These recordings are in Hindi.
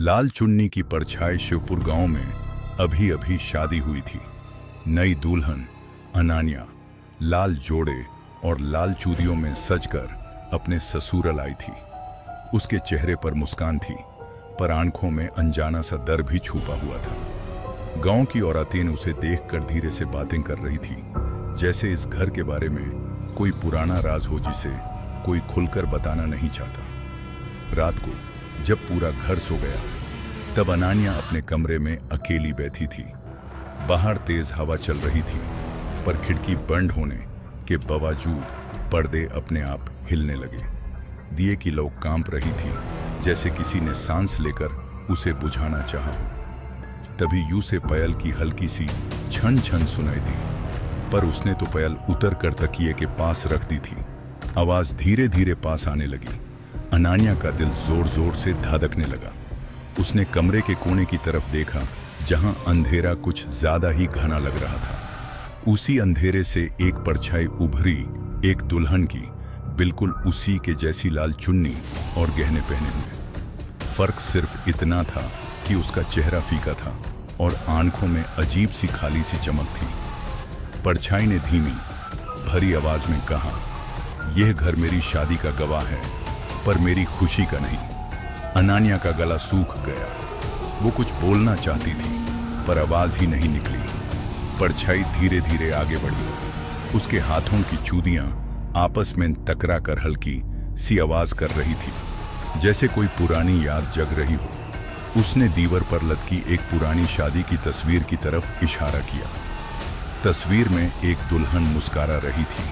लाल चुन्नी की परछाई शिवपुर गांव में अभी अभी शादी हुई थी। नई दुल्हन अनान्या लाल जोड़े और लाल चूड़ियों में सजकर अपने ससुराल आई थी। उसके चेहरे पर मुस्कान थी, पर आंखों में अनजाना सा डर भी छुपा हुआ था। गांव की औरतें उसे देखकर धीरे से बातें कर रही थी, जैसे इस घर के बारे में कोई पुराना राज हो जिसे कोई खुलकर बताना नहीं चाहता। रात को जब पूरा घर सो गया, तब अनान्या अपने कमरे में अकेली बैठी थी। बाहर तेज हवा चल रही थी, पर खिड़की बंद होने के बावजूद पर्दे अपने आप हिलने लगे। दिए की लौ कांप रही थी, जैसे किसी ने सांस लेकर उसे बुझाना चाहा हो। तभी यूं से पायल की हल्की सी छन छन सुनाई दी, पर उसने तो पायल उतर कर तकिए के पास रख दी थी। आवाज धीरे धीरे पास आने लगी। अनान्या का दिल जोर जोर से धड़कने लगा। उसने कमरे के कोने की तरफ देखा, जहां अंधेरा कुछ ज्यादा ही घना लग रहा था। उसी अंधेरे से एक परछाई उभरी, एक दुल्हन की, बिल्कुल उसी के जैसी लाल चुन्नी और गहने पहने हुए। फर्क सिर्फ इतना था कि उसका चेहरा फीका था और आंखों में अजीब सी खाली सी चमक थी। परछाई ने धीमी भरी आवाज में कहा, यह घर मेरी शादी का गवाह है, पर मेरी खुशी का नहीं। अनान्या का गला सूख गया। वो कुछ बोलना चाहती थी, पर आवाज ही नहीं निकली। परछाई धीरे धीरे आगे बढ़ी। उसके हाथों की चूड़ियां आपस में टकरा कर हल्की सी आवाज कर रही थी, जैसे कोई पुरानी याद जग रही हो। उसने दीवार पर लटकी एक पुरानी शादी की तस्वीर की तरफ इशारा किया। तस्वीर में एक दुल्हन मुस्कुरा रही थी,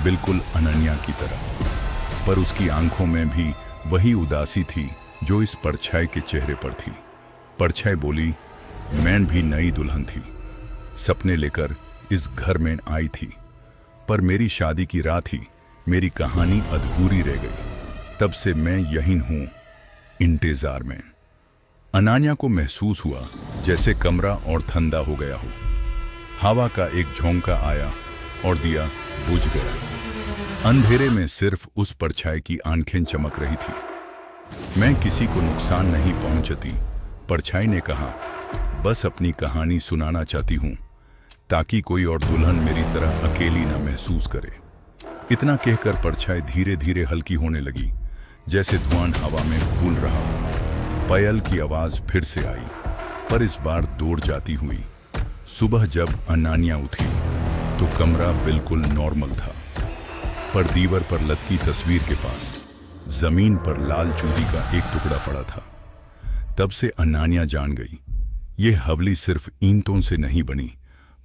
बिल्कुल अनन्या की तरह, पर उसकी आंखों में भी वही उदासी थी जो इस परछाई के चेहरे पर थी। परछाई बोली, मैं भी नई दुल्हन थी, सपने लेकर इस घर में आई थी, पर मेरी शादी की रात ही मेरी कहानी अधूरी रह गई। तब से मैं यहीं हूं, इंतजार में। अनान्या को महसूस हुआ जैसे कमरा और ठंडा हो गया हो। हवा का एक झोंका आया और दिया बुझ गया। अंधेरे में सिर्फ उस परछाई की आंखें चमक रही थी। मैं किसी को नुकसान नहीं पहुंचती, परछाई ने कहा, बस अपनी कहानी सुनाना चाहती हूं, ताकि कोई और दुल्हन मेरी तरह अकेली न महसूस करे। इतना कहकर परछाई धीरे धीरे हल्की होने लगी, जैसे धुआं हवा में घूल रहा हो। पायल की आवाज फिर से आई, पर इस बार दूर जाती हुई। सुबह जब अनान्या उठी तो कमरा बिल्कुल नॉर्मल था, पर दीवार पर लटकी तस्वीर के पास जमीन पर लाल चूड़ी का एक टुकड़ा पड़ा था। तब से अनान्या जान गई, ये हवेली सिर्फ ईंटों से नहीं बनी,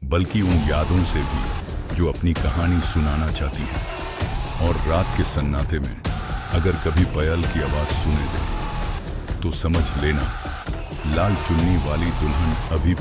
बल्कि उन यादों से भी जो अपनी कहानी सुनाना चाहती है। और रात के सन्नाटे में अगर कभी पायल की आवाज सुने दे, तो समझ लेना लाल चुन्नी वाली दुल्हन अभी